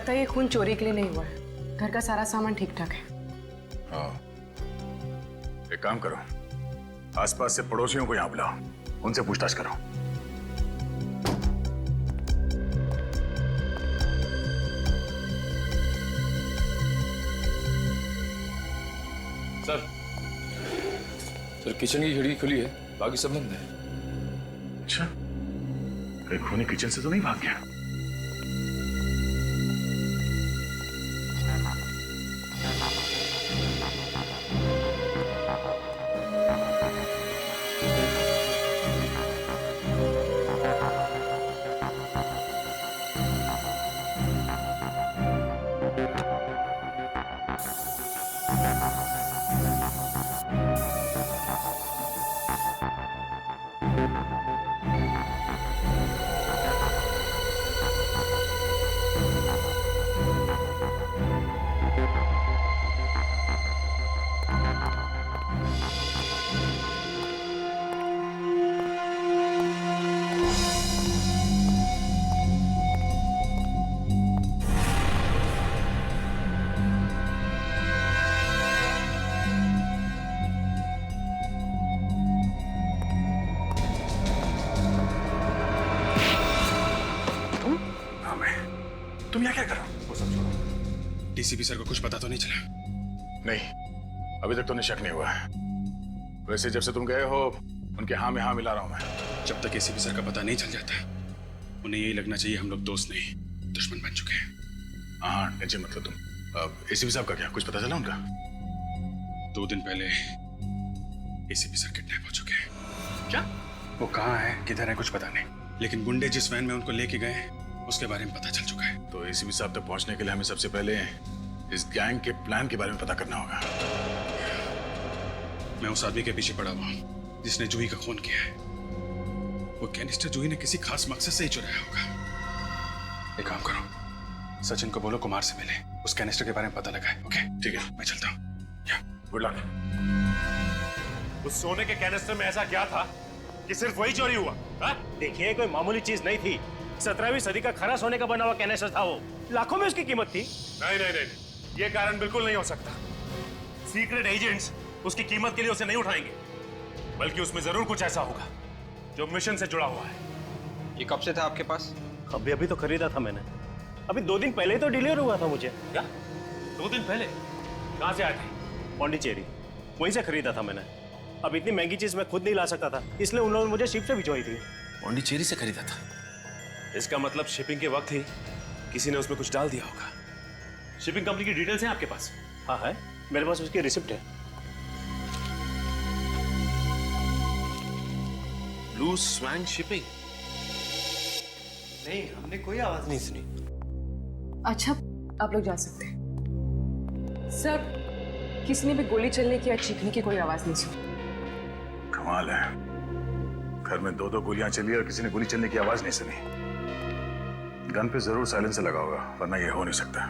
लगता है ये खून चोरी के लिए नहीं हुआ है। घर का सारा सामान ठीक ठाक है। हाँ, एक काम करो, आसपास से पड़ोसियों को यहाँ बुलाओ, उनसे पूछताछ करो। सर किचन की खिड़की खुली है, बाकी सब बंद है। अच्छा, कहीं खूनी किचन से तो नहीं भाग गया? तुम यहाँ क्या कर रहे हो? वो सब छोड़ो। डीसीपी सर को कुछ पता तो नहीं चला? नहीं, अभी तक तो उन्हें शक नहीं हुआ है। वैसे जब से तुम गए हो उनके हाँ में हाँ मिला रहा हूं मैं। जब तक एसीपी सर का पता नहीं चल जाता उन्हें यही लगना चाहिए हम लोग दोस्त नहीं दुश्मन बन चुके हैं। हाँ, टेंशन मत लो तुम। अब एसीपी साहब का क्या कुछ पता चला उनका? 2 दिन पहले एसीपी सर किडनैप हो चुके हैं। क्या? वो कहाँ है, किधर है, कुछ पता नहीं, लेकिन गुंडे जिस वैन में उनको लेके गए उसके बारे में पता चल चुका है। तो एसीपी साहब तक पहुंचने के लिए हमें सबसे पहले इस गैंग के प्लान के बारे में पता करना होगा। मैं उस आदमी के पीछे पड़ा हुआ हूं जिसने जूही का खून किया है। वो कैनिस्टर जूही ने किसी खास मकसद से ही चुराया होगा। एक काम करो, सचिन को बोलो कुमार से मिले, उस कैनिस्टर के बारे में पता लगाए। ओके ठीक है, मैं चलता हूँ। Good luck. उस सोने के कैनिस्टर में ऐसा क्या था कि सिर्फ वही चोरी हुआ? देखिए, कोई मामूली चीज नहीं थी। 17वीं सदी का खरा सोने का बना हुआ कैनिस्टर था। वो लाखों में उसकी कीमत थी। नहीं नहीं नहीं, ये कारण बिल्कुल नहीं हो सकता। सीक्रेट एजेंट्स उसकी कीमत के लिए उसे नहीं उठाएंगे, बल्कि उसमें जरूर कुछ ऐसा होगा जो मिशन से जुड़ा हुआ है। ये कब से था आपके पास? अभी तो खरीदा था मैंने। अभी 2 दिन पहले ही तो डिलीवर हुआ था मुझे। क्या 2 दिन पहले? कहां से आए थे? पौंडीचेरी, वहीं से खरीदा था मैंने। अब इतनी महंगी चीज मैं खुद नहीं ला सकता था, इसलिए उन लोगों ने मुझे शिप से भिजवाई थी। पौंडीचेरी से खरीदा था? इसका मतलब शिपिंग के वक्त ही किसी ने उसमें कुछ डाल दिया होगा। शिपिंग कंपनी की डिटेल्स हैं आपके पास? हाँ है, मेरे पास उसकी रिसिप्ट है। Blue swan shipping? नहीं, हमने कोई आवाज नहीं सुनी। अच्छा, आप लोग जा सकते हैं। सर, किसी ने भी गोली चलने की या चीखने की कोई आवाज नहीं सुनी। कमाल है, घर में 2-2 गोलियां चली और किसी ने गोली चलने की आवाज नहीं सुनी। गन पे जरूर साइलेंसर लगा होगा, वरना ये हो नहीं सकता।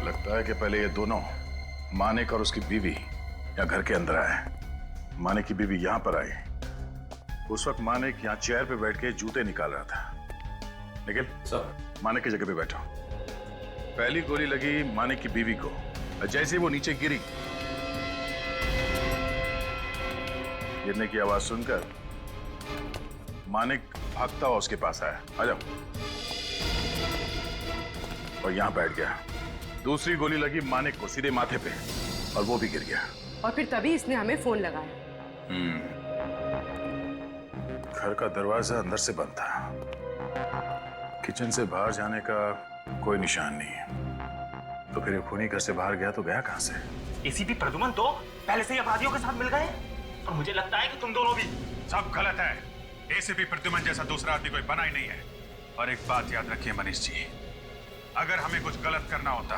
लगता है कि पहले ये दोनों, मानिक और उसकी बीवी, यहाँ घर के अंदर आए। मानिक की बीवी यहाँ पर आई। उस वक्त मानिक यहाँ चेयर पे बैठ के जूते निकाल रहा था। निखिल सर, मानिक की जगह पे बैठो। पहली गोली लगी मानिक की बीवी को, और जैसे वो नीचे गिरी, गिरने की आवाज सुनकर मानिक भागता हुआ उसके पास आया। आ जाओ। और यहां बैठ गया। दूसरी गोली लगी मानिक को सीधे माथे पे, और वो भी गिर गया। और फिर तभी इसने हमें फोन लगाया। घर का दरवाजा अंदर से बंद था। किचन से बाहर जाने का कोई निशान नहीं है। तो फिर ये खूनी घर से बाहर गया तो गया कहां से? एसीपी प्रद्युमन तो पहले से ही अपराधियों के साथ मिल गए, और मुझे लगता है कि तुम दोनों भी। सब गलत है। एसीपी प्रद्युमन जैसा दूसरा आदमी कोई बना ही नहीं है। और एक बात याद रखिए मनीष जी, अगर हमें कुछ गलत करना होता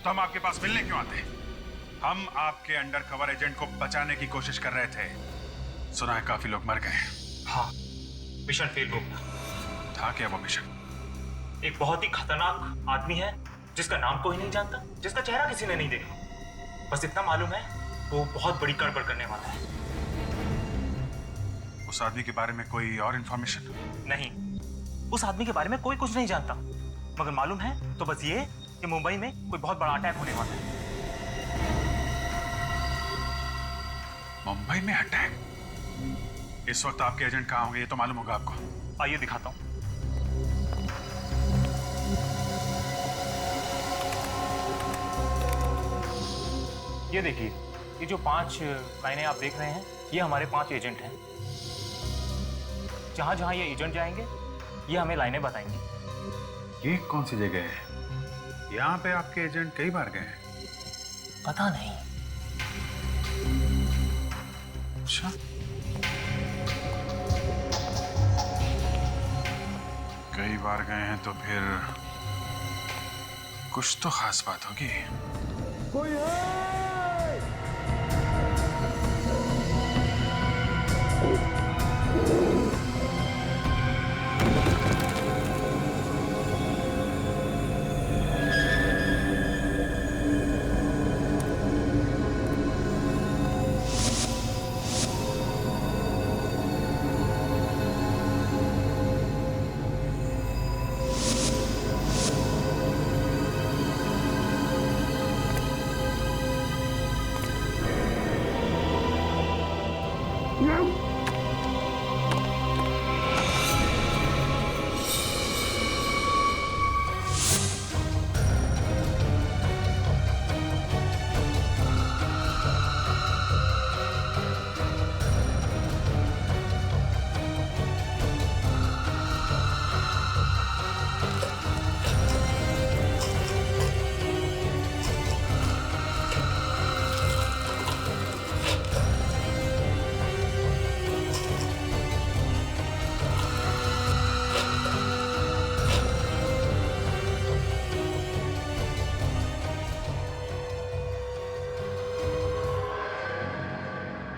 तो हम आपके पास मिलने क्यों आते? हम आपके अंडर कवर एजेंट को बचाने की कोशिश कर रहे थे। सुना है काफी लोग मर गए। हाँ, मिशन फेल हो गया था। क्या वो मिशन? एक बहुत ही खतरनाक आदमी है जिसका नाम कोई नहीं जानता, जिसका चेहरा किसी ने नहीं देखा। बस इतना मालूम है वो बहुत बड़ी गड़बड़ करने वाला है। उस आदमी के बारे में कोई और इंफॉर्मेशन? नहीं, उस आदमी के बारे में कोई कुछ नहीं जानता, मगर मालूम है तो बस ये कि मुंबई में कोई बहुत बड़ा अटैक होने वाला है। मुंबई में अटैक? इस वक्त आपके एजेंट कहाँ होंगे ये तो मालूम होगा आपको। आइए दिखाता हूँ। ये देखिए, ये जो 5 लाइनें आप देख रहे हैं, ये हमारे 5 एजेंट हैं। जहां जहां ये एजेंट जाएंगे, ये हमें लाइनें बताएंगे। ये कौन सी जगह है? यहाँ पे आपके एजेंट कई बार गए हैं। पता नहीं। अच्छा, कई बार गए हैं तो फिर कुछ तो खास बात होगी।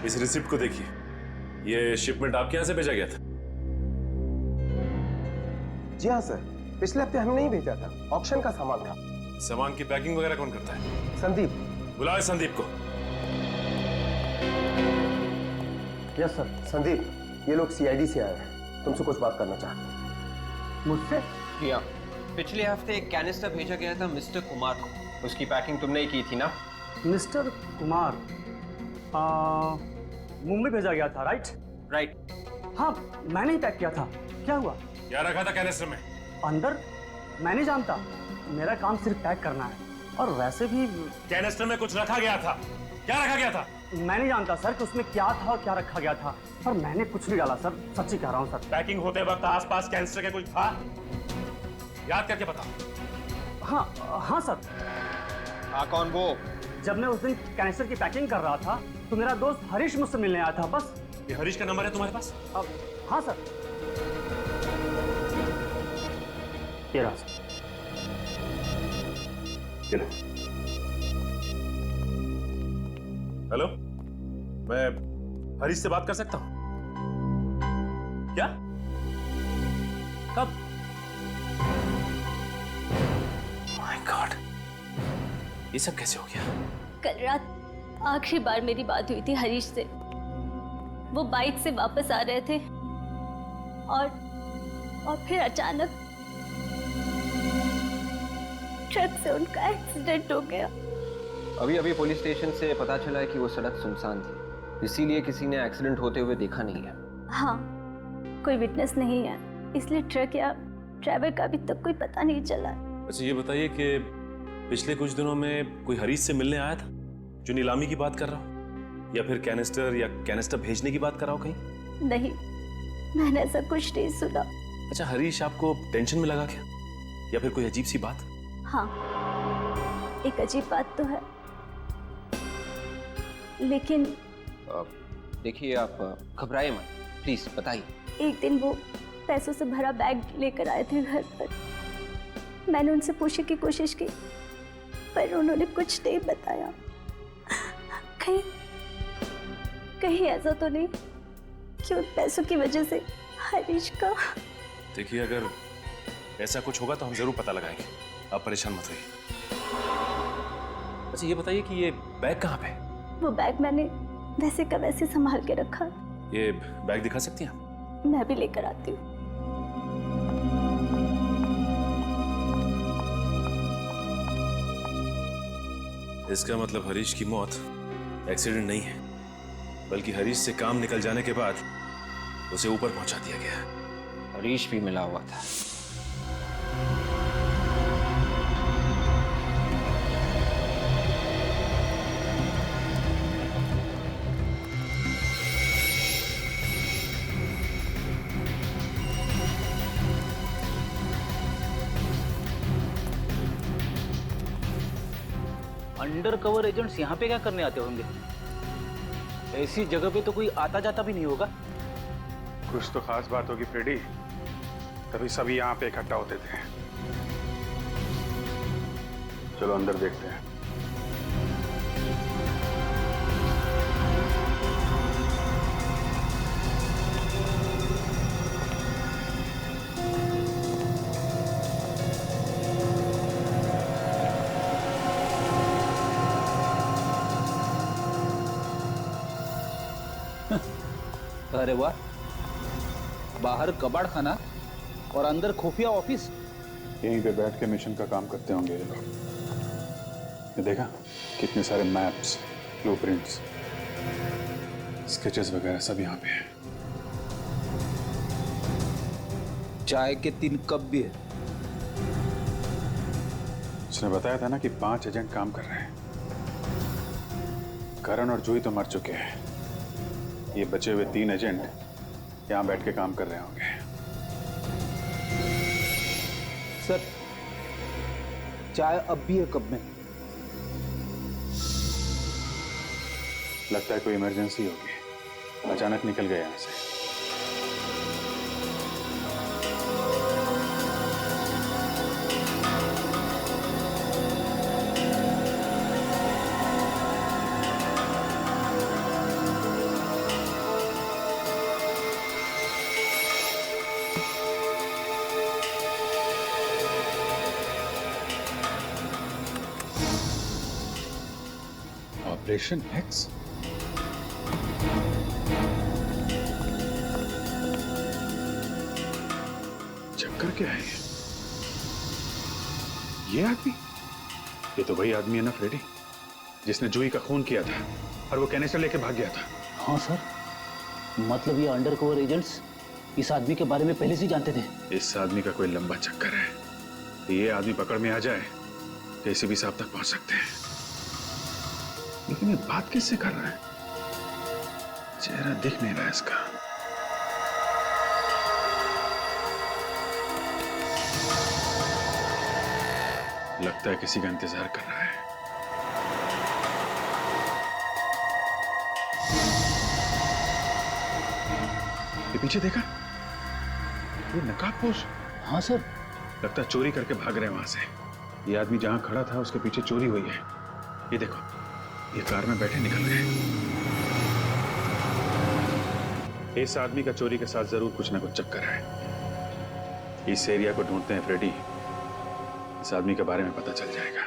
इस रिसिप्ट को देखिए, ये शिपमेंट आपके यहाँ से भेजा गया था? जी हाँ सर, पिछले हफ्ते हमने नहीं भेजा था, ऑक्शन का सामान था। सामान की पैकिंग वगैरह कौन करता है? संदीप। बुलाए संदीप को। Yes sir. संदीप, ये लोग सीआईडी से आए हैं, तुमसे कुछ बात करना चाहते हैं। मुझसे? जी हाँ, पिछले हफ्ते एक कैनिस्टर भेजा गया था मिस्टर कुमार को, उसकी पैकिंग तुमने ही की थी ना? मिस्टर कुमार मुंबई भेजा गया था, राइट? राइट। हाँ, मैंने ही पैक किया था। क्या हुआ? क्या रखा था कैनिस्टर में? अंदर? मैं नहीं जानता, मेरा काम सिर्फ पैक करना है। और वैसे भी कैनिस्टर में कुछ रखा गया था। क्या रखा गया था? मैं नहीं जानता सर कि उसमें क्या था और क्या रखा गया था, पर मैंने कुछ नहीं डाला सर, सच्ची कह रहा हूँ सर। पैकिंग होते वक्त आसपास कैनिस्टर के कुछ था? याद करके बताओ। हाँ सर। हाँ, कौन वो? जब मैं उस दिन कैनिस्टर की पैकिंग कर रहा था तो मेरा दोस्त हरीश मुझसे मिलने आया था, बस। ये हरीश का नंबर है तुम्हारे पास? हाँ सर। ये रहा सर। हेलो, मैं हरीश से बात कर सकता हूँ? क्या? कब? माय गॉड, ये सब कैसे हो गया? कल रात आखिरी बार मेरी बात हुई थी हरीश से। वो बाइक से वापस आ रहे थे और फिर अचानक ट्रक से उनका एक्सीडेंट हो गया। अभी अभी पुलिस स्टेशन से पता चला है कि वो सड़क सुनसान थी, इसीलिए किसी ने एक्सीडेंट होते हुए देखा नहीं है। हाँ, कोई विटनेस नहीं है, इसलिए ट्रक या ड्राइवर का अभी तक कोई पता नहीं चला। अच्छा, ये बताइए कि पिछले कुछ दिनों में कोई हरीश से मिलने आया था जो नीलामी की बात कर रहा हो, या फिर कैनिस्टर भेजने की बात कर रहा हो कहीं? नहीं, मैंने ऐसा कुछ नहीं सुना। अच्छा, हरीश आपको टेंशन में लगा क्या, या फिर कोई अजीब सी बात? हाँ, एक अजीब बात तो है, लेकिन देखिए आप घबराए मत, प्लीज बताइए। एक दिन वो पैसों से भरा बैग लेकर आए थे घर पर। मैंने उनसे पूछने की कोशिश की, पर उन्होंने कुछ नहीं बताया। कहीं ऐसा तो नहीं कि उन पैसों की वजह से हरीश का? देखिए, अगर ऐसा कुछ होगा तो हम जरूर पता लगाएंगे, आप परेशान मत होइए। अच्छा, ये बताइए कि ये बैग कहाँ पे? वो बैग मैंने वैसे का वैसे संभाल के रखा। ये बैग दिखा सकती हैं आप? मैं भी लेकर आती हूँ। इसका मतलब हरीश की मौत एक्सीडेंट नहीं है, बल्कि हरीश से काम निकल जाने के बाद उसे ऊपर पहुंचा दिया गया। हरीश भी मिला हुआ था। अंडर कवर एजेंट्स यहाँ पे क्या करने आते होंगे? ऐसी जगह पे तो कोई आता जाता भी नहीं होगा। कुछ तो खास बात होगी फ्रेडी, तभी सभी यहाँ पे इकट्ठा होते थे। चलो अंदर देखते हैं। अरे वाह, बाहर कबाड़ खाना और अंदर खुफिया ऑफिस। यहीं पे बैठ के मिशन का काम करते होंगे ये लोग। ये देखा, कितने सारे मैप्स, ब्लूप्रिंट्स, स्केचेस वगैरह सब यहाँ पे हैं। चाय के 3 कप भी है। उसने बताया था ना कि 5 एजेंट काम कर रहे हैं। करण और जूही तो मर चुके हैं, ये बचे हुए 3 एजेंट यहाँ बैठ के काम कर रहे होंगे। सर, चाय अब भी है कप में। लगता है कोई इमरजेंसी होगी, अचानक निकल गए यहाँ से। Operation x? चक्कर क्या है ये आदमी? ये तो वही आदमी है ना फ्रेडी, जिसने जूही का खून किया था और वो कैनिस्टर लेके भाग गया था। हाँ सर, मतलब ये अंडर कवर एजेंट्स इस आदमी के बारे में पहले से जानते थे। इस आदमी का कोई लंबा चक्कर है। ये आदमी पकड़ में आ जाए तो एसीपी साहब तक पहुंच सकते हैं। लेकिन ये बात किससे कर रहा है? चेहरा दिख नहीं रहा इसका। लगता है किसी का इंतजार कर रहा है। ये पीछे देखा, ये नकाबपोश। हाँ सर, लगता है चोरी करके भाग रहे हैं वहां से। ये आदमी जहां खड़ा था उसके पीछे चोरी हुई है। ये देखो, ये कार में बैठे निकल गए। इस आदमी का चोरी के साथ जरूर कुछ ना कुछ चक्कर है। इस एरिया को ढूंढते हैं फ्रेडी, इस आदमी के बारे में पता चल जाएगा।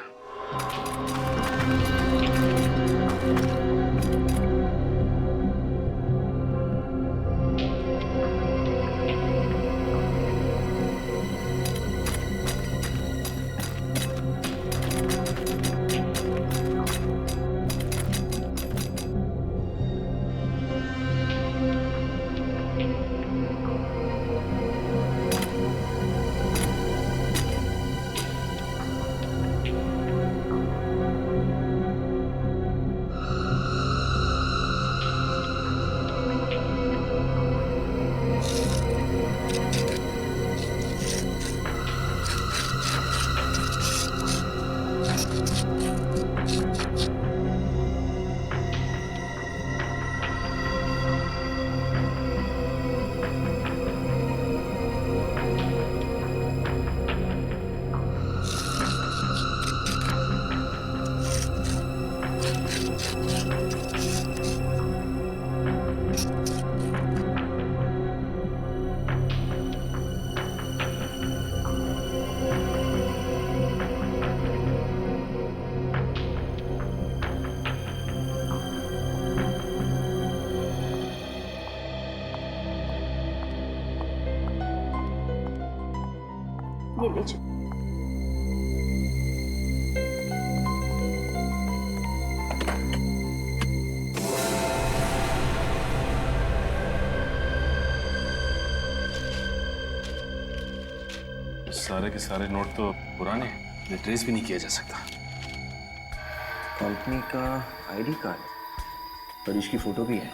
ये लीजिए। सारे के सारे नोट तो पुराने हैं, ये ट्रेस भी नहीं किया जा सकता। कंपनी का आईडी कार्ड, हरीश की फोटो भी है।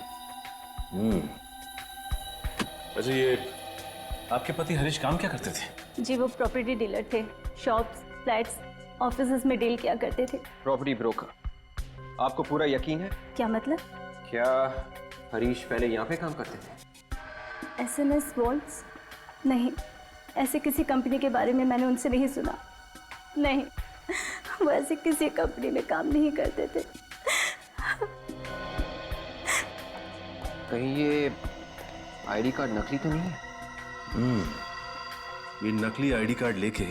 अच्छा, ये आपके पति हरीश काम क्या करते थे? जी वो प्रॉपर्टी डीलर थे, शॉप्स, फ्लैट्स, ऑफिसेज में डील किया करते थे। Property broker. आपको पूरा यकीन है? क्या मतलब? क्या हरीश पहले यहाँ पे काम करते थे? SMS walls? नहीं, ऐसे किसी कंपनी के बारे में मैंने उनसे नहीं सुना। नहीं, वो ऐसे किसी कंपनी में काम नहीं करते थे। कहीं ये आईडी कार्ड नकली तो नहीं है? ये नकली आईडी कार्ड लेके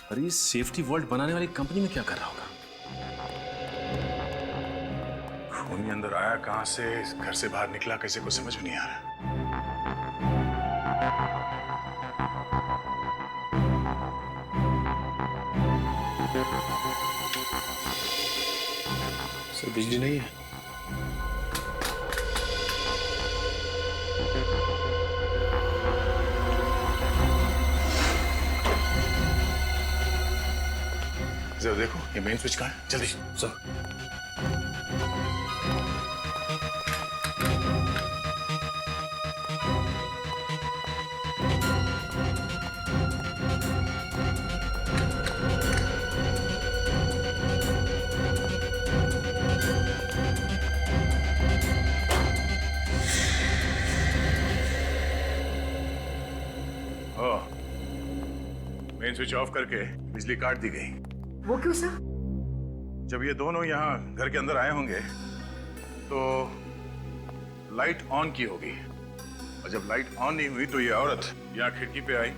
हरीश सेफ्टी वॉल्ट बनाने वाली कंपनी में क्या कर रहा होगा? खूनी अंदर आया कहां से, घर से बाहर निकला कैसे, कुछ समझ में नहीं आ रहा। सर बिजली नहीं है। जरा देखो ये मेन स्विच कहाँ है, जल्दी सर। मेन स्विच ऑफ करके बिजली काट दी गई। वो क्यों सर? जब ये दोनों यहाँ घर के अंदर आए होंगे तो लाइट ऑन की होगी, और जब लाइट ऑन नहीं हुई तो ये औरत यहाँ खिड़की पे आई,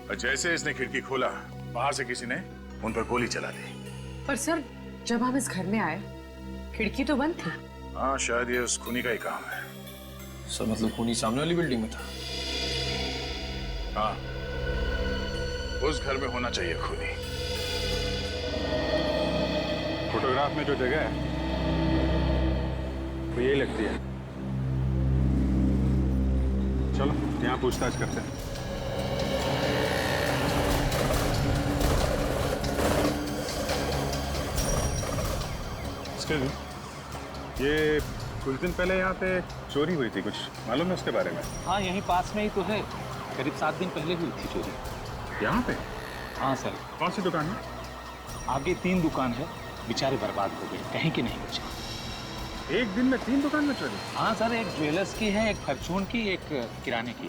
और जैसे इसने खिड़की खोला बाहर से किसी ने उन पर गोली चला दी। पर सर जब हम इस घर में आए खिड़की तो बंद थी। हाँ, शायद ये उस खूनी का ही काम है। सर मतलब खूनी सामने वाली बिल्डिंग में था? हाँ, उस घर में होना चाहिए खूनी। फोटोग्राफ में जो जगह है वो यही लगती है। चलो यहाँ पूछताछ करते हैं। ये कुछ दिन पहले यहाँ पे चोरी हुई थी, कुछ मालूम है उसके बारे में? हाँ, यहीं पास में ही तो है। करीब 7 दिन पहले हुई थी चोरी। यहाँ पे? हाँ सर। कौन सी दुकान है? आगे 3 दुकान है, बेचारे बर्बाद हो गए, कहीं के नहीं बचे। एक दिन में 3 दुकान में चोरी? हाँ सर, एक ज्वेलर्स की है, एक फॉर्चून की, एक किराने की।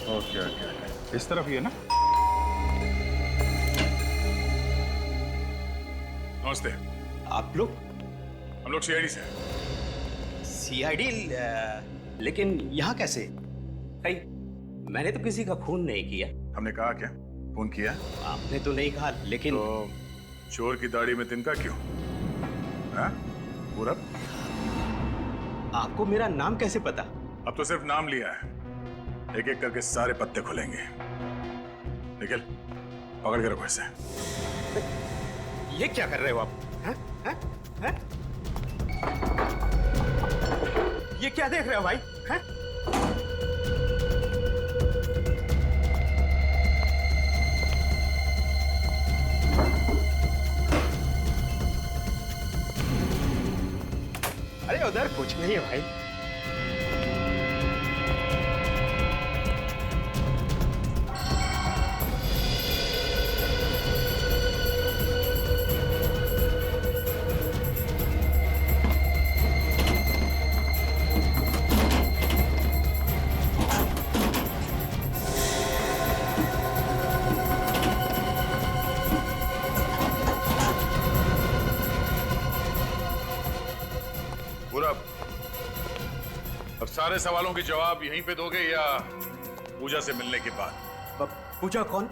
ओके ओके ओके, इस तरफ ही है ना? नमस्ते। आप लोग? हम लोग सीआईडी से। सीआईडी? लेकिन यहाँ कैसे? भाई मैंने तो किसी का खून नहीं किया। हमने कहा क्या खून किया? आपने तो नहीं कहा, लेकिन तो चोर की दाढ़ी में तिनका क्यों? हाँ? पूरब? आपको मेरा नाम कैसे पता? अब तो सिर्फ नाम लिया है, एक एक करके सारे पत्ते खुलेंगे। निखिल, पकड़ के रखो इसे। ये क्या कर रहे हो आप? हैं? हैं? हैं? ये क्या देख रहे हो भाई? हैं? अरे उधर कुछ नहीं है भाई। अब सारे सवालों के जवाब यहीं पे दोगे या पूजा से मिलने के बाद? पूजा कौन?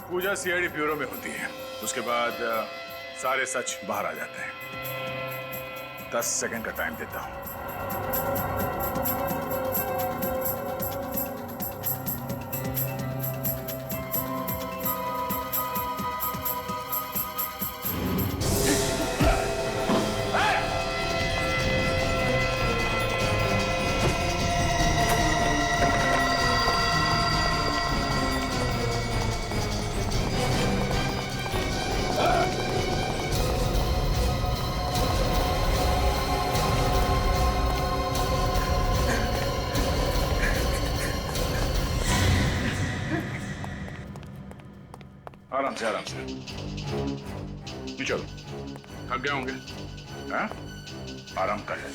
पूजा सीआईडी ब्यूरो में होती है, उसके बाद सारे सच बाहर आ जाते हैं। 10 सेकंड का टाइम देता हूं। आराम से आराम से। चलो, थक गए होंगे, हाँ? आराम कर ले।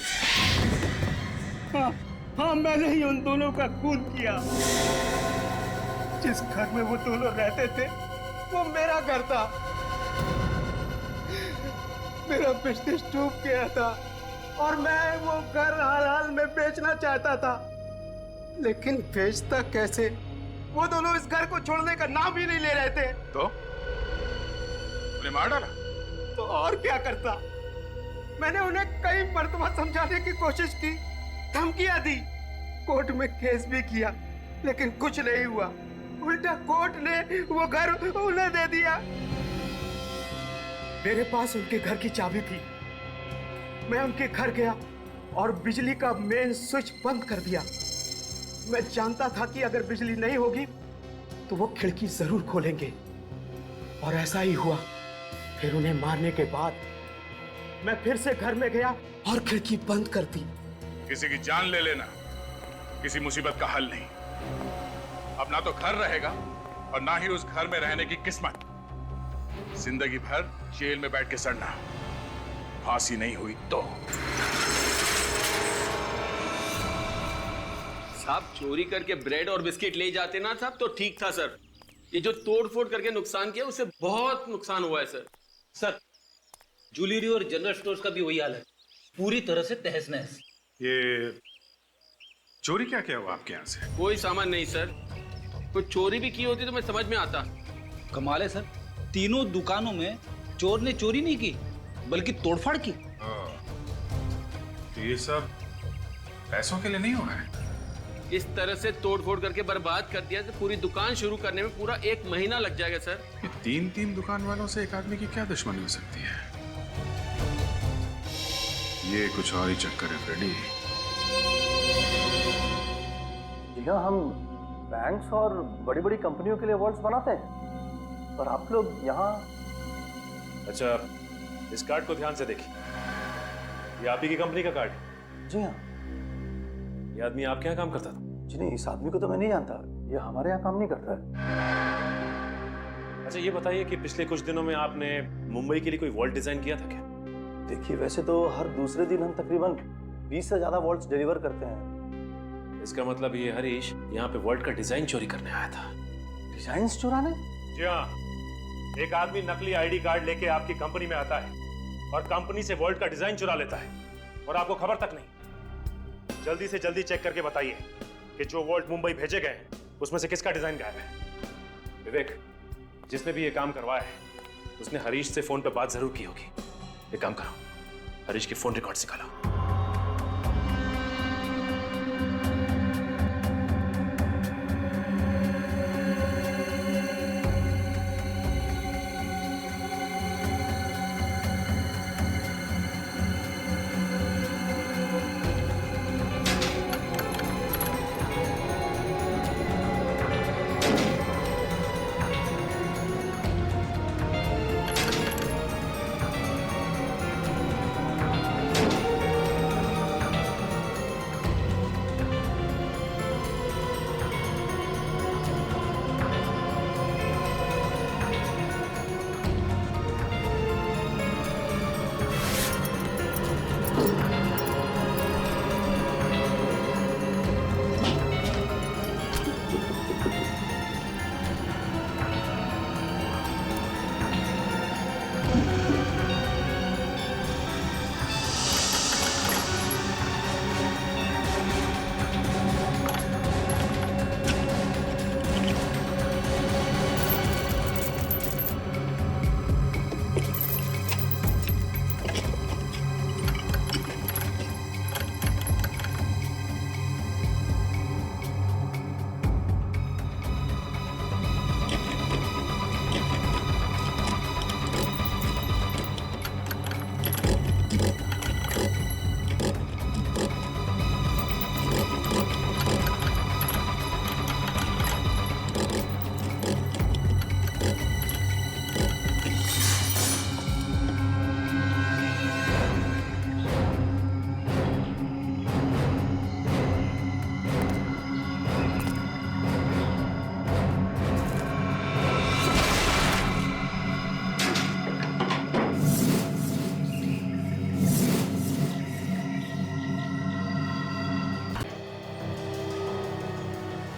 हाँ, मैंने ही उन दोनों का खून किया। जिस घर में वो दोनों रहते थे वो मेरा घर था। मेरा बिजनेस डूब गया था और मैं वो घर हाल हाल में बेचना चाहता था, लेकिन बेचता कैसे? वो दोनों इस घर को छोड़ने का नाम ही नहीं ले रहे थे। तो उन्हें मार डाला? तो और क्या करता? मैंने उन्हें कई मर्तबा समझाने की कोशिश की, धमकियां दी, कोर्ट में केस भी किया, लेकिन कुछ नहीं हुआ। उल्टा कोर्ट ने वो घर उन्हें दे दिया। मेरे पास उनके घर की चाबी थी। मैं उनके घर गया और बिजली का मेन स्विच बंद कर दिया। मैं जानता था कि अगर बिजली नहीं होगी तो वो खिड़की जरूर खोलेंगे, और ऐसा ही हुआ। फिर उन्हें मारने के बाद मैं फिर से घर में गया और खिड़की बंद कर दी। किसी की जान ले लेना किसी मुसीबत का हल नहीं। अब ना तो घर रहेगा और ना ही उस घर में रहने की किस्मत। जिंदगी भर जेल में बैठ के सड़ना, फांसी नहीं हुई तो। साहब चोरी करके ब्रेड और बिस्किट ले जाते ना साहब तो ठीक था सर। ये जो तोड़ फोड़ करके नुकसान किया उससे बहुत नुकसान हुआ है सर। सर ज्वेलरी और जनरल स्टोर्स का भी वही हाल है, पूरी तरह से तहस नहस। ये चोरी क्या किया हुआ आपके यहाँ से? कोई सामान नहीं सर। कोई चोरी भी की होती तो मैं समझ में आता। कमाल है सर, तीनों दुकानों में चोर ने चोरी नहीं की बल्कि तोड़फाड़ की। तो ये सब पैसों के लिए नहीं हुआ है? इस तरह से तोड़ फोड़ करके बर्बाद कर दिया तो पूरी दुकान शुरू करने में पूरा 1 महीना लग जाएगा सर। तीन दुकान वालों से एक आदमी की क्या दुश्मनी हो सकती है? ये कुछ और ही चक्कर है फ्रेडी। जी हाँ, हम बैंक्स और बड़ी बड़ी कंपनियों के लिए वॉल्ट्स बनाते हैं, पर आप लोग यहाँ। अच्छा, इस कार्ड को ध्यान से देखिए। ये आप ही की कंपनी का कार्ड है? जी हाँ। ये आदमी आपके यहाँ काम करता था? जी नहीं, इस आदमी को तो मैं नहीं जानता। ये हमारे यहाँ काम नहीं करता है। अच्छा ये बताइए कि पिछले कुछ दिनों में आपने मुंबई के लिए कोई वॉल्ट डिजाइन किया था क्या? देखिए, वैसे तो हर दूसरे दिन हम तकरीबन 20 से ज्यादा वॉल्ट्स डिलीवर करते हैं। इसका मतलब ये हरीश यहाँ पे वॉल्ट का डिजाइन चोरी करने आया था। डिजाइन चुराने? जी हाँ, एक आदमी नकली आईडी कार्ड लेके आपकी कंपनी में आता है और कंपनी से वॉल्ट का डिजाइन चुरा लेता है और आपको खबर तक नहीं। जल्दी से जल्दी चेक करके बताइए कि जो वॉल्ट मुंबई भेजे गए उसमें से किसका डिजाइन गायब है। विवेक, जिसने भी ये काम करवाया है उसने हरीश से फोन पे बात जरूर की होगी। एक काम करो, हरीश की फोन रिकॉर्ड निकालो।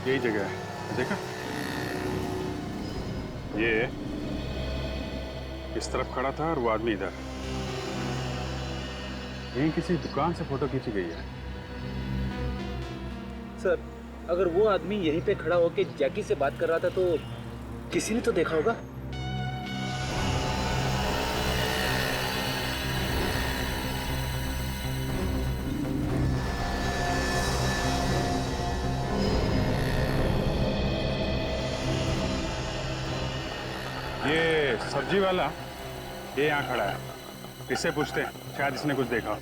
यही जगह है, देखा? ये इस तरफ खड़ा था और वो आदमी इधर। यहीं किसी दुकान से फोटो खींची गई है। सर, अगर वो आदमी यहीं पे खड़ा होकर जैकी से बात कर रहा था तो किसी ने तो देखा होगा। ये सब्जी वाला ये यहाँ खड़ा है, इससे पूछते हैं, शायद इसने कुछ देखा।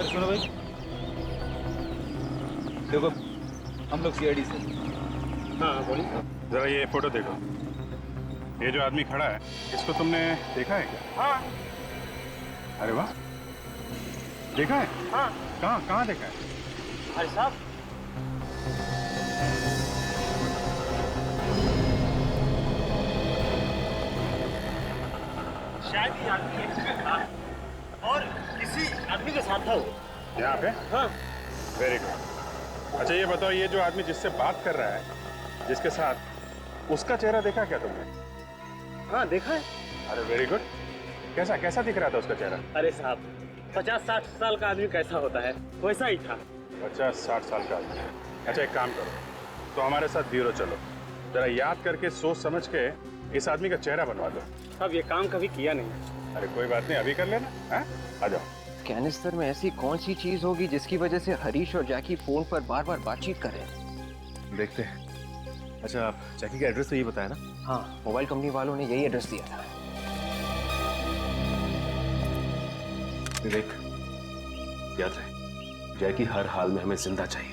सुनो भाई, देखो हम लोग सीआईडी से। हाँ बोलिए। जरा ये फोटो देखो, ये जो आदमी खड़ा है इसको तुमने देखा है क्या? हाँ। अरे वाह, देखा है? हाँ। कहाँ देखा है? भाई साहब, शायद ये आदमी एक जगह था और किसी आदमी के साथ था वो। यहाँ पे? हाँ। Very good. अच्छा ये बताओ, ये जो आदमी जिससे बात कर रहा है, जिसके साथ, उसका चेहरा देखा क्या तुमने? हाँ देखा है। अरे वेरी गुड। कैसा दिख रहा था उसका चेहरा? अरे साहब, 50-60 साल का आदमी कैसा होता है वैसा ही था। 50-60 साल का आदमी। अच्छा एक काम करो, तो हमारे साथ ब्यूरो चलो, जरा याद करके सोच समझ के इस आदमी का चेहरा बनवा दो। साहब ये काम कभी किया नहीं। अरे कोई बात नहीं, अभी कर लेना। हाँ आ जाओ। कैनिस्टर में ऐसी कौन सी चीज होगी जिसकी वजह से हरीश और जैकी फोन पर बार बार बातचीत कर रहे हैं? देखते हैं। अच्छा आप जैकी का एड्रेस तो ये बताया ना? हाँ, मोबाइल कंपनी वालों ने यही एड्रेस दिया था। विवेक, याद रहे, जैकी हर हाल में हमें जिंदा चाहिए।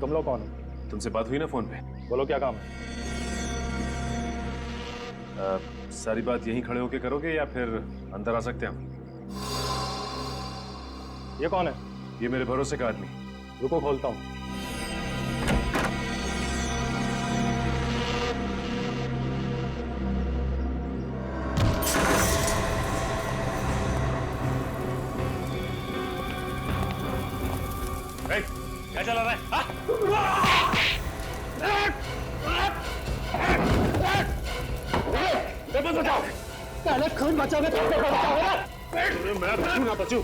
तुम लोग कौन हो? तुमसे बात हुई ना फोन पे? बोलो क्या काम है? सारी बात यहीं खड़े होके करोगे या फिर अंदर आ सकते हैं हम? ये कौन है? ये मेरे भरोसे का आदमी। रुको खोलता हूँ। क्या चला रहा है? बचाओ! पहले खून बचाओगे तो बचाओगे। मैं बचूं ना बचूं।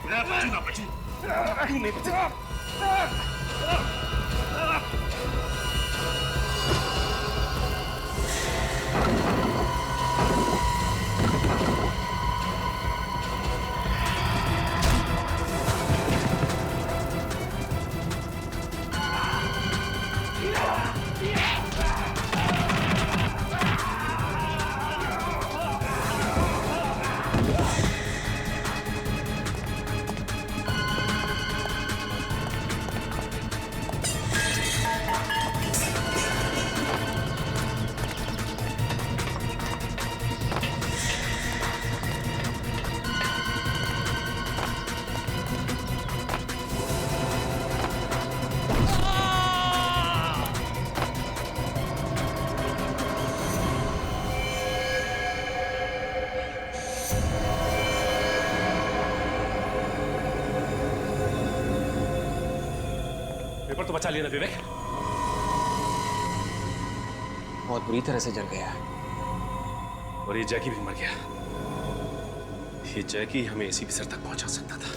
मैं बचूं ना बचूं। क्यों नहीं बचूं? पेपर तो बचा लिया ना विवेक? बहुत बुरी तरह से जल गया। और ये जैकी भी मर गया। ये जैकी हमें इसी भी सर तक पहुंचा सकता था।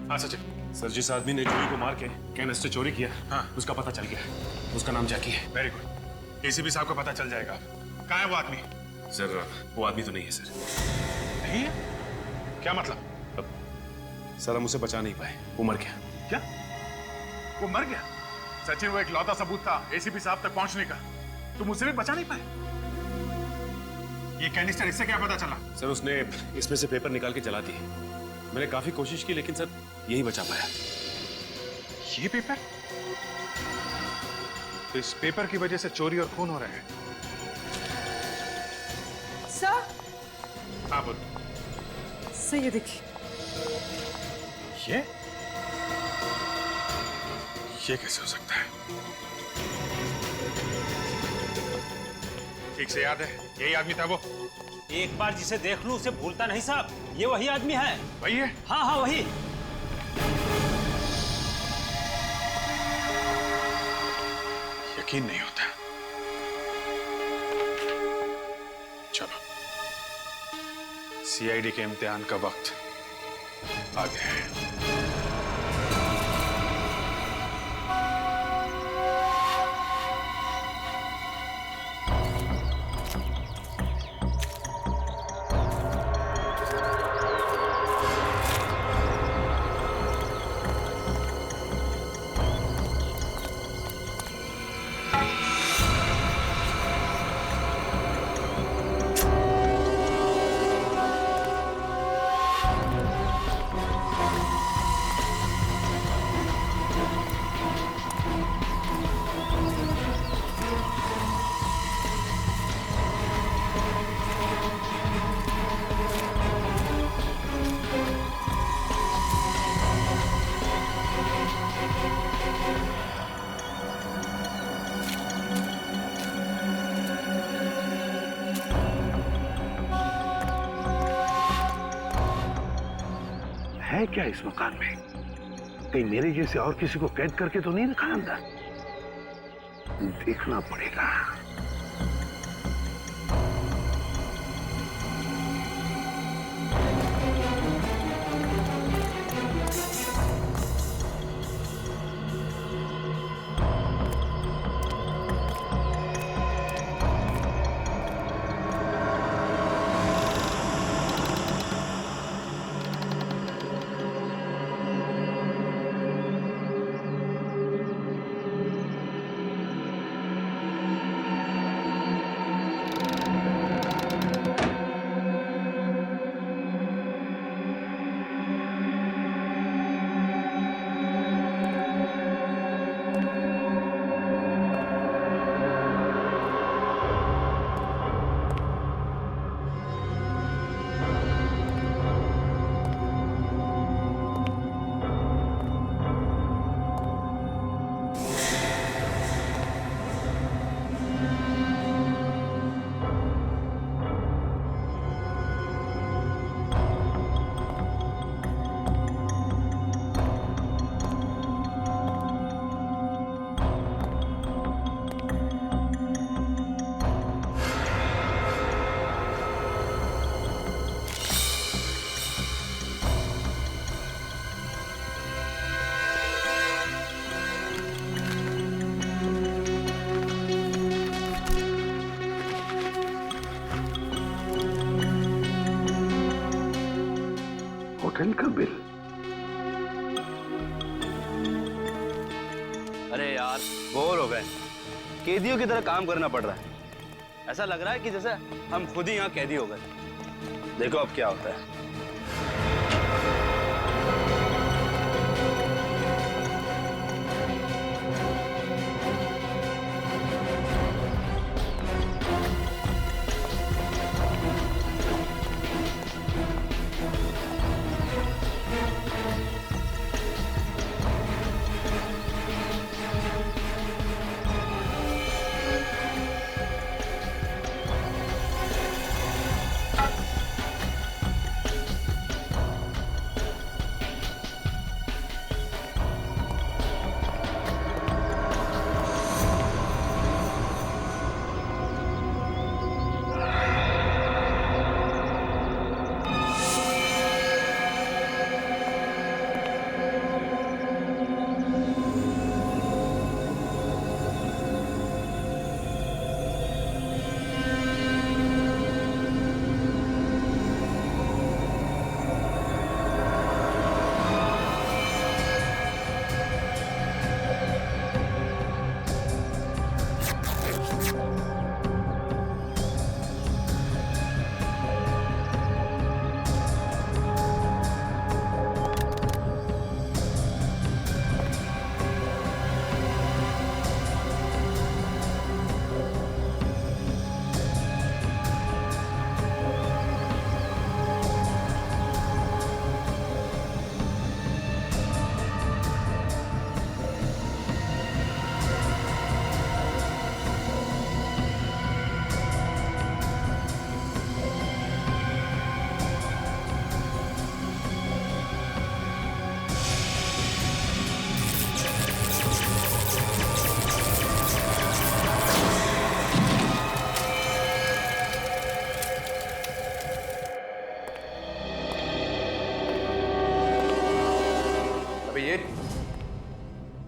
हाँ सचिन। सर जिस आदमी ने जूही को मार के कैनिस्टर चोरी किया, हाँ उसका पता चल गया। उसका नाम जैकी है। Very good. एसीपी साहब को पता चल जाएगा। कहाँ है वो आदमी? सर वो आदमी तो नहीं है सर। नहीं है? क्या मतलब? सर हम उसे बचा नहीं पाए, वो मर गया। क्या? वो मर गया? सचिन वो एक लौता सबूत था एसीपी साहब तक पहुंचने का। तुम उसे भी बचा नहीं पाए। ये कैनिस्टर इससे क्या पता चला? सर उसने इसमें से पेपर निकाल के जला दिए। मैंने काफी कोशिश की लेकिन सर यही बचा पाया। ये पेपर? तो इस पेपर की वजह से चोरी और खून हो रहे हैं। सर। हाँ बोलो। सर ये देखिए। ये कैसे हो सकता है? ठीक से याद है यही आदमी था वो? एक बार जिसे देख लूं उसे भूलता नहीं साहब। ये वही आदमी है। वही है? हाँ हाँ वही। यकीन नहीं होता। चलो सीआईडी के इम्तिहान का वक्त आ गया है। है क्या इस मकान में? कहीं मेरे जैसे और किसी को कैद करके तो नहीं रखा अंदर? देखना पड़ेगा। होटल का बिल। अरे यार बोर हो गए। कैदियों की तरह काम करना पड़ रहा है। ऐसा लग रहा है कि जैसे हम खुद ही यहाँ कैदी हो गए। देखो अब क्या होता है।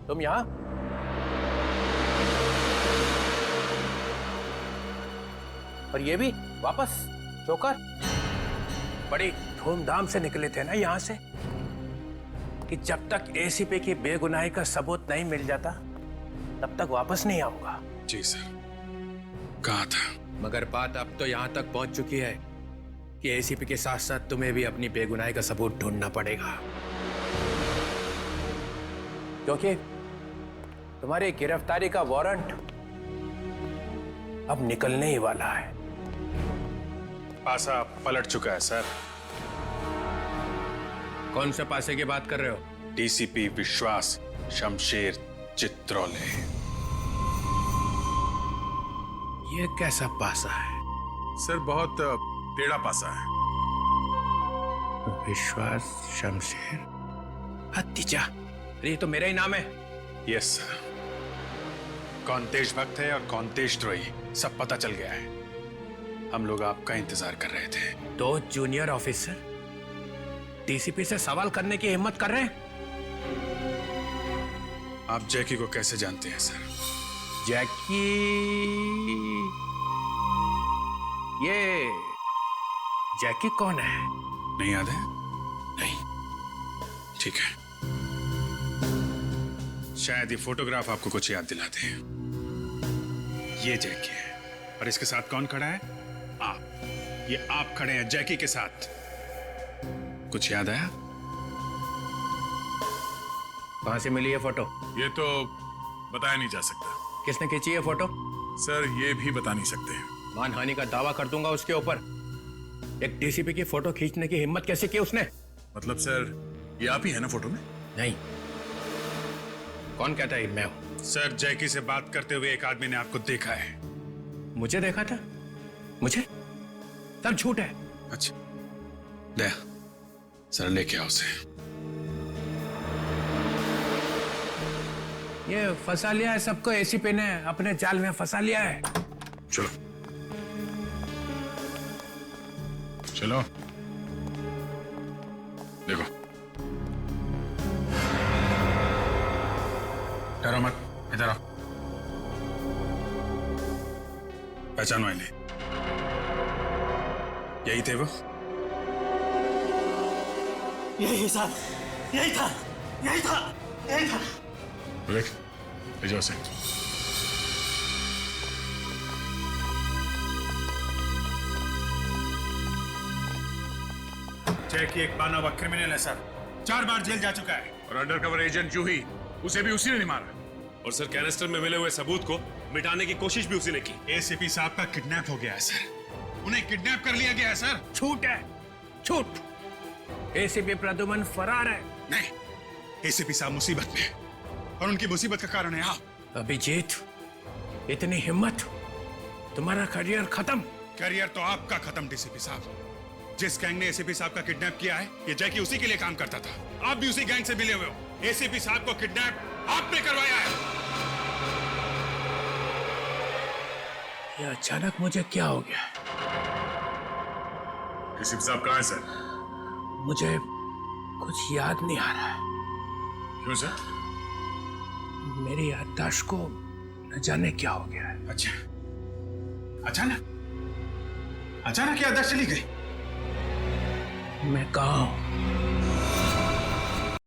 तुम यहाँ? और ये भी वापस चौकर? बड़ी धूमधाम से निकले थे ना यहाँ से कि जब तक एसीपी की बेगुनाही का सबूत नहीं मिल जाता तब तक वापस नहीं आऊंगा। जी सर, कहा था। मगर बात अब तो यहाँ तक पहुंच चुकी है कि एसीपी के साथ साथ तुम्हें भी अपनी बेगुनाही का सबूत ढूंढना पड़ेगा, क्योंकि तुम्हारी गिरफ्तारी का वारंट अब निकलने ही वाला है। पासा पलट चुका है सर। कौन से पासे की बात कर रहे हो? डीसीपी विश्वास शमशेर चित्रोले। ये कैसा पासा है? सर बहुत टेढ़ा पासा है। विश्वास शमशेर हत्तीजा, ये तो मेरा ही नाम है। यस सर, कौन देशभक्त है और कौन देशद्रोही सब पता चल गया है। हम लोग आपका इंतजार कर रहे थे। 2 जूनियर ऑफिसर डीसीपी से सवाल करने की हिम्मत कर रहे हैं? आप जैकी को कैसे जानते हैं सर? जैकी? ये जैकी कौन है? नहीं याद है? नहीं, ठीक है। शायद ये फोटोग्राफ आपको कुछ याद दिलाते हैं। ये जैकी है और इसके साथ कौन खड़ा है? आप। ये आप खड़े हैं जैकी के साथ। कुछ याद आया? कहां से मिली ये फोटो? ये तो बताया नहीं जा सकता। किसने खींची ये फोटो? सर ये भी बता नहीं सकते। मानहानि का दावा कर दूंगा उसके ऊपर। एक डीसीपी की फोटो खींचने की हिम्मत कैसे की उसने? मतलब सर ये आप ही है ना फोटो में? नहीं। कौन कहता है मैं हूं? सर जैकी से बात करते हुए एक आदमी ने आपको देखा है। मुझे देखा था? मुझे? सब झूठ है। अच्छा दया, सर लेके आओ उसे। ये फंसा लिया है सबको, एसीपी ने अपने जाल में फंसा लिया है। चलो चलो देखो। डरो मत, इधर आओ। पहचानो इन्हें। यही थे वो? यही साहब, यही था, यही था, यही था। देख ले जाओ से। जैकी एक माना हुआ क्रिमिनल है सर, 4 बार जेल जा चुका है। और अंडरकवर एजेंट जूही, उसे भी उसी ने नहीं मारा। और सर कैनिस्टर में मिले हुए सबूत को मिटाने की कोशिश भी उसी ने की। एसीपी साहब का किडनैप हो गया है सर, उन्हें किडनैप कर लिया गया है सर। झूठ है, झूठ। एसीपी प्रद्युमन फरार है। नहीं, एसीपी साहब मुसीबत में है और उनकी मुसीबत का कारण है आप। अभिजीत, इतनी हिम्मत? तुम्हारा करियर खत्म। करियर तो आपका खत्म डीसीपी साहब। जिस गैंग ने एसीपी साहब का किडनैप किया है, ये जैकी उसी के लिए काम करता था। आप भी उसी गैंग से मिले हुए हो। एसीपी साहब को किडनैप आपने करवाया है। ये अचानक मुझे क्या हो गया? एसीपी साहब कहाँ है सर? मुझे कुछ याद नहीं आ रहा है। क्यों सर? मेरी याददाश्त को न जाने क्या हो गया है। अच्छा, अचानक याददाश्त चली गई? मैं कहाँ हूं?